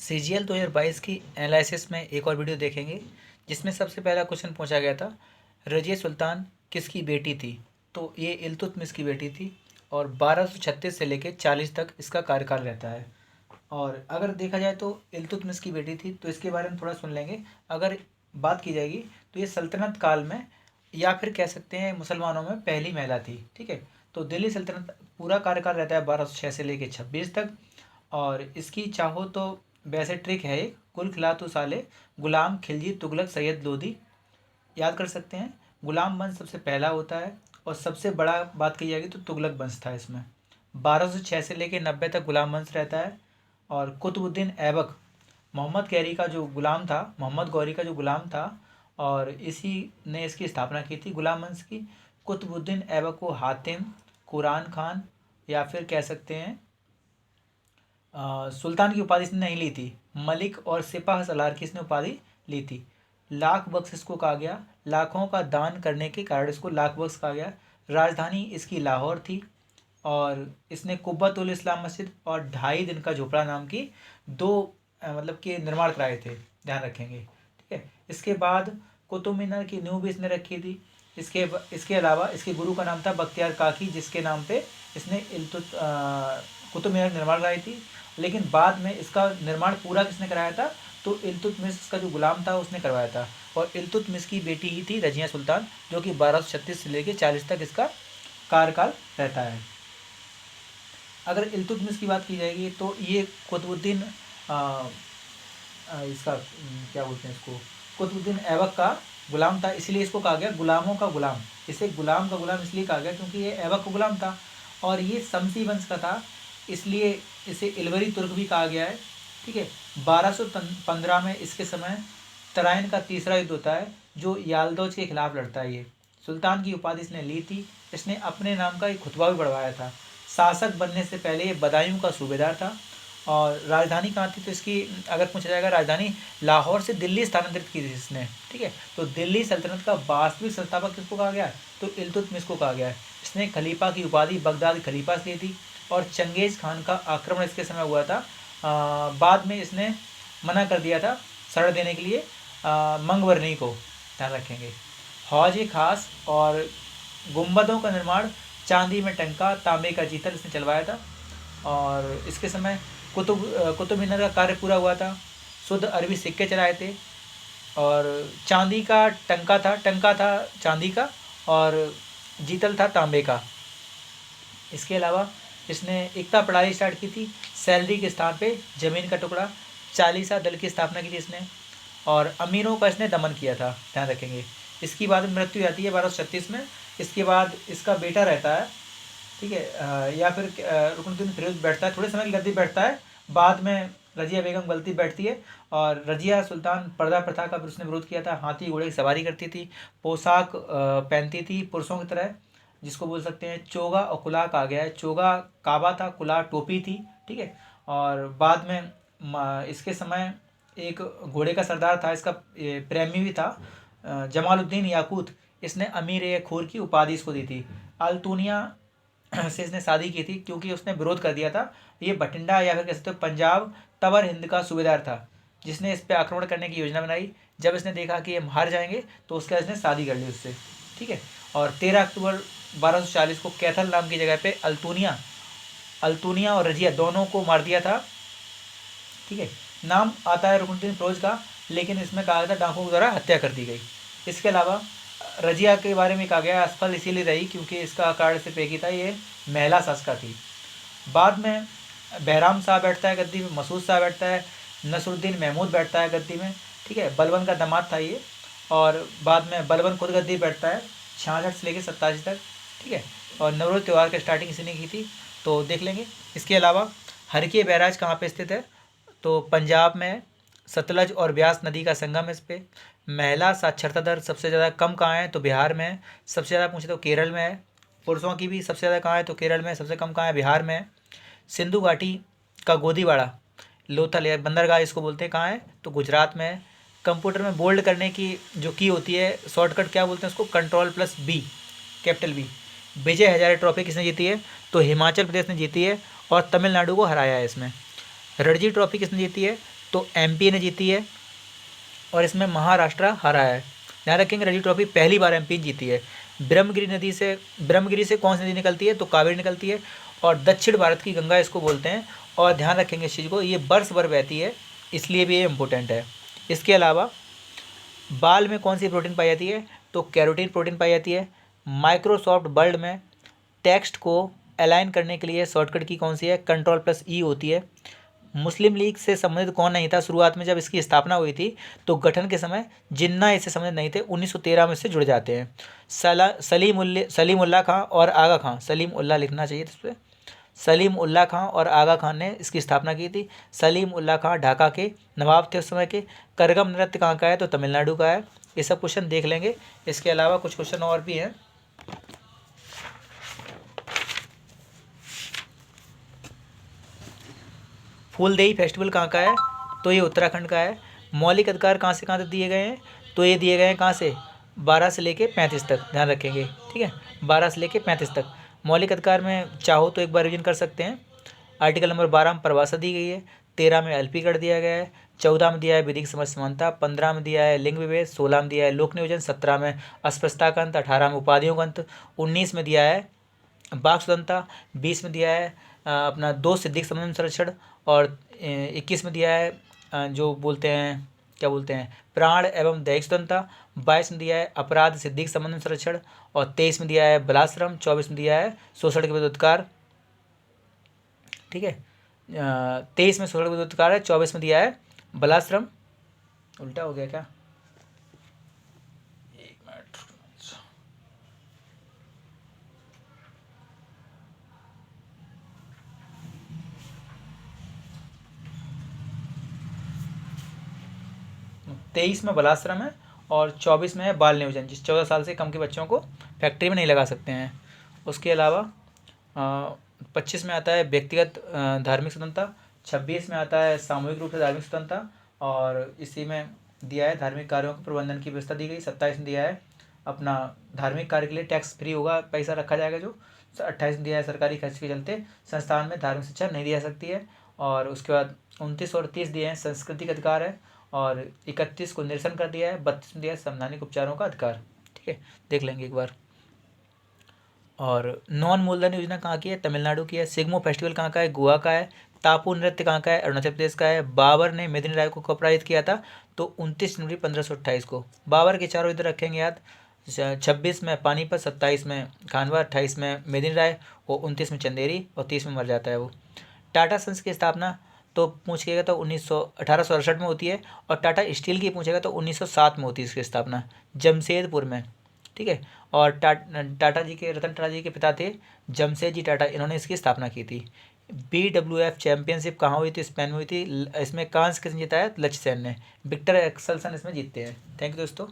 CGL 2022 की analysis में एक और वीडियो देखेंगे जिसमें सबसे पहला क्वेश्चन पूछा गया था, रजिया सुल्तान किसकी बेटी थी। तो ये इल्तुतमिश की बेटी थी और 1236 से लेकर 40 तक इसका कार्यकाल रहता है। और अगर देखा जाए तो इल्तुतमिश की बेटी थी तो इसके बारे में थोड़ा सुन लेंगे। अगर बात की जाएगी तो ये सल्तनत काल में या फिर कह सकते हैं मुसलमानों में पहली महिला थी। ठीक है, तो दिल्ली सल्तनत पूरा कार्यकाल रहता है 1206 से लेकर 26 तक। और इसकी चाहो तो वैसे ट्रिक है, एक कुल खिलातु साले गुलाम खिलजी तुगलक सैयद लोदी याद कर सकते हैं। गुलाम वंश सबसे पहला होता है और सबसे बड़ा बात की जाएगी तो तुगलक वंश था। इसमें 1206 से लेकर 90 तक गुलाम वंश रहता है। और कुतुबुद्दीन ऐबक मोहम्मद गौरी का जो गुलाम था, मोहम्मद गौरी का जो गुलाम था, और इसी ने इसकी स्थापना की थी गुलाम वंश की। कुतुबुद्दीन ऐबक को हातिम, कुरान खान या फिर कह सकते हैं सुल्तान की उपाधि इसने नहीं ली थी। मलिक और सिपाह सलार की इसने उपाधि ली थी। लाख बख्श इसको कहा गया, लाखों का दान करने के कारण इसको लाख बख्श कहा गया। राजधानी इसकी लाहौर थी और इसने कुब्बतुल इस्लाम मस्जिद और 2.5 दिन का झोपड़ा नाम की दो मतलब कि निर्माण कराए थे, ध्यान रखेंगे। ठीक है, इसके बाद कुतुब मीनार की नींव भी इसने रखी थी। इसके अलावा इसके गुरु का नाम था बख्तियार काकी, जिसके नाम पे इसने कुतुब मीनार निर्माण कराई थी। लेकिन बाद में इसका निर्माण पूरा किसने कराया था, तो इल्तुतमिश का जो गुलाम था उसने करवाया था। और इल्तुतमिश की बेटी ही थी रजिया सुल्तान, जो कि 1236 से लेकर 40 तक इसका कार्यकाल रहता है। अगर इल्तुतमिश की बात की जाएगी तो ये कुतुबुद्दीन इसका क्या बोलते हैं इसको, कुतुबुद्दीन ऐबक का गुलाम था, इसलिए इसको कहा गया गुलामों का गुलाम। इसे गुलाम का गुलाम इसलिए कहा गया क्योंकि ये ऐबक का गुलाम था और ये शमसी वंश का था, इसलिए इसे इलवरी तुर्क भी कहा गया है। ठीक है, 1215 में इसके समय तराइन का तीसरा युद्ध होता है जो यालदौज के खिलाफ लड़ता है। ये सुल्तान की उपाधि इसने ली थी। इसने अपने नाम का एक खुतबा भी बढ़वाया था। शासक बनने से पहले ये बदायूं का सूबेदार था। और राजधानी कहाँ थी, तो इसकी अगर पूछा जाएगा राजधानी लाहौर से दिल्ली स्थानांतरित की थी इसने। ठीक है, तो दिल्ली सल्तनत का वास्तविक संस्थापक किसको कहा गया है, तो इल्तुतमिश को कहा गया है। इसने खलीफा की उपाधि बगदाद खलीफा से ली थी और चंगेज़ खान का आक्रमण इसके समय हुआ था। बाद में इसने मना कर दिया था शरण देने के लिए मंगवर्नी को, ध्यान रखेंगे। हौज खास और गुंबदों का निर्माण चांदी में टंका तांबे का जीतल इसने चलवाया था। और इसके समय कुतुब मीनार का कार्य पूरा हुआ था। शुद्ध अरबी सिक्के चलाए थे और चांदी का टंका था चांदी का और जीतल था तांबे का। इसके अलावा इसने एकता प्रणाली स्टार्ट की थी, सैलरी के स्थान पे ज़मीन का टुकड़ा, चालीसा दल की स्थापना की थी इसने और अमीरों का इसने दमन किया था, ध्यान रखेंगे। इसकी बाद मृत्यु आती है 1236 में। इसके बाद इसका बेटा रहता है, ठीक है, या फिर रुकनुद्दीन फिरोज बैठता है, थोड़े समय की गद्दी बैठता है। बाद में रजिया बेगम गलती बैठती है और रजिया सुल्तान पर्दा प्रथा का उसने विरोध किया था। हाथी घोड़े की सवारी करती थी, पोशाक पहनती थी पुरुषों की तरह, जिसको बोल सकते हैं चोगा और कुलाह कहा गया है। चोगा काबा था, कुलाह टोपी थी। ठीक है, और बाद में इसके समय एक घोड़े का सरदार था, इसका प्रेमी भी था, जमालुद्दीन याकूत। इसने अमीर ए खूर की उपाधि इसको दी थी। अल्तुनिया से इसने शादी की थी क्योंकि उसने विरोध कर दिया था। ये बठिंडा या फिर कह सकते हो पंजाब तवर हिंद का सूबेदार था, जिसने इस पर आक्रमण करने की योजना बनाई। जब इसने देखा कि हम हार जाएंगे तो उसके बाद इसने शादी कर ली उससे। ठीक है, और 13 अक्टूबर 1240 को कैथल नाम की जगह पे अल्तुनिया और रजिया दोनों को मार दिया था। ठीक है, नाम आता है रुकनुद्दीन फिरोज का, लेकिन इसमें कहा था डाकुओं द्वारा हत्या कर दी गई। इसके अलावा रजिया के बारे में कहा गया असफल इसीलिए रही क्योंकि इसका आकार से पेकी था, ये महिला शासका थी। बाद में बहराम शाह बैठता है गद्दी में, मसूद शाह बैठता है, नसरुद्दीन महमूद बैठता है गद्दी में। ठीक है, बलबन का दामाद था ये। और बाद में बलबन खुद गद्दी बैठता है 66 से लेकर 87 तक। ठीक है, और नवरोज त्यौहार की स्टार्टिंग इसी ने की थी, तो देख लेंगे। इसके अलावा हरकी बैराज कहाँ पे स्थित है, तो पंजाब में सतलज और ब्यास नदी का संगम है इस पर। महिला साक्षरता दर सबसे ज़्यादा कम कहाँ है, तो बिहार में है। सबसे ज़्यादा पूछे तो केरल में है। पुरुषों की भी सबसे ज़्यादा कहाँ है, तो केरल में। सबसे कम कहाँ है, बिहार में है। सिंधु घाटी का गोदीवाड़ा लोथल या बंदरगाह इसको बोलते हैं, कहाँ है, तो गुजरात में है। कंप्यूटर में बोल्ड करने की जो की होती है शॉर्टकट क्या बोलते हैं उसको, Ctrl+B, capital B. Vijay Hazare trophy किसने जीती है, तो हिमाचल प्रदेश ने जीती है और तमिलनाडु को हराया है इसमें। रणजी ट्रॉफी किसने जीती है, तो एमपी ने जीती है और इसमें महाराष्ट्र हारा है। ध्यान रखेंगे रणजी ट्रॉफी पहली बार एमपी जीती है। ब्रह्मगिरी से कौन सी नदी निकलती है? तो कावेरी निकलती है। और दक्षिण भारत की गंगा इसको बोलते हैं। और ध्यान रखेंगे इस चीज़ को, ये वर्ष भर बहती है, इसलिए भी ये इम्पोर्टेंट है। इसके अलावा बाल में कौन सी प्रोटीन पाई जाती है? तो कैरोटीन प्रोटीन पाई जाती है। माइक्रोसॉफ्ट वर्ड में टेक्स्ट को अलाइन करने के लिए शॉर्टकट की कौन सी है? Ctrl+E होती है। मुस्लिम लीग से संबंधित कौन नहीं था शुरुआत में जब इसकी स्थापना हुई थी? तो गठन के समय जिन्ना इससे संबंधित नहीं थे, 1913 में इससे जुड़ जाते हैं। सलीम उल्लाह खां और आगा खां, सलीम उल्लाह लिखना चाहिए इस पर, सलीम उल्लाह खां और आगा खान ने इसकी स्थापना की थी। सलीम उल्लाह खां ढाका के नवाब थे उस समय के। करगम नृत्य कहाँ का है? तो तमिलनाडु का है। ये सब क्वेश्चन देख लेंगे। इसके अलावा कुछ क्वेश्चन और भी हैं। फूलदेई फेस्टिवल कहाँ का है? तो ये उत्तराखंड का है। मौलिक अधिकार कहाँ से कहाँ तक दिए गए हैं? तो ये दिए गए हैं कहाँ से? 12 से लेके 35 तक, ध्यान रखेंगे, ठीक है, 12 से लेके 35 तक। मौलिक अधिकार में चाहो तो एक बार रिविजन कर सकते हैं। आर्टिकल नंबर 12 में परिभाषा दी गई है, 13 में एलपी कर दिया गया है, 14 में दिया है विधिक समझ समानता, 15 में दिया है लिंग विभेद, 16 में दिया है लोक नियोजन, 17 में अस्पृश्यता का अंत, 18 में उपाधियों का अंत, 19 में दिया है वाक स्वतंत्रता, 20 में दिया है अपना दो सिद्धिक संबंध संरक्षण, और 21 में दिया है जो बोलते हैं, क्या बोलते हैं, प्राण एवं दैहिक स्वतंत्रता, 22 में दिया है अपराध सिद्धिक संबंध संरक्षण, और 23 में दिया है बलाश्रम, 24 में दिया है शोषण के विरुद्ध अधिकार, ठीक है, 23 में शोषण के विरुद्ध अधिकार है, 24 में दिया है बलाश्रम। उल्टा हो गया क्या? एक मिनट, 23 में बलाश्रम है और 24 में है बाल नियोजन, जिस 14 साल से कम के बच्चों को फैक्ट्री में नहीं लगा सकते हैं। उसके अलावा 25 में आता है व्यक्तिगत धार्मिक स्वतंत्रता, 26 में आता है सामूहिक रूप से धार्मिक स्वतंत्रता, और इसी में दिया है धार्मिक कार्यों के प्रबंधन की व्यवस्था दी गई। 27 में दिया है अपना धार्मिक कार्य के लिए टैक्स फ्री होगा, पैसा रखा जाएगा जो। 28 में दिया है सरकारी खर्च के चलते संस्थान में धार्मिक शिक्षा नहीं दी जा सकती है। और उसके बाद 29 और 30 दिए हैं सांस्कृतिक अधिकार है, और 31 को निरसन कर दिया है, 32 में दिया है संवैधानिक उपचारों का अधिकार, ठीक है, देख लेंगे एक बार। और नॉन मूलधन योजना कहाँ की है? तमिलनाडु की है। सिग्मो फेस्टिवल कहाँ का है? गोवा का है। तापू नृत्य कहाँ का है? अरुणाचल प्रदेश का है। बाबर ने मेदिनी राय को कब पराजित किया था? तो 29 जनवरी 1528 को। बाबर के चारों इधर रखेंगे याद, 26 में पानीपत, 27 में खानवा, 28 में मेदिनी राय, और 29 में चंदेरी, और 30 में मर जाता है वो। टाटा सन्स की स्थापना तो पूछेगा तो 1868 में होती है, और टाटा स्टील की पूछेगा तो 1907 में होती है इसकी स्थापना, जमशेदपुर में, ठीक है। और टाटा जी के, रतन टाटा जी के पिता थे जमशेद जी टाटा, इन्होंने इसकी स्थापना की थी। BWF चैंपियनशिप कहाँ हुई थी? स्पेन में हुई थी। इसमें कांस्य किसने जीता है? लक्ष्य सेन ने। विक्टर एक्सेल्सन इसमें जीतते हैं। थैंक यू दोस्तों।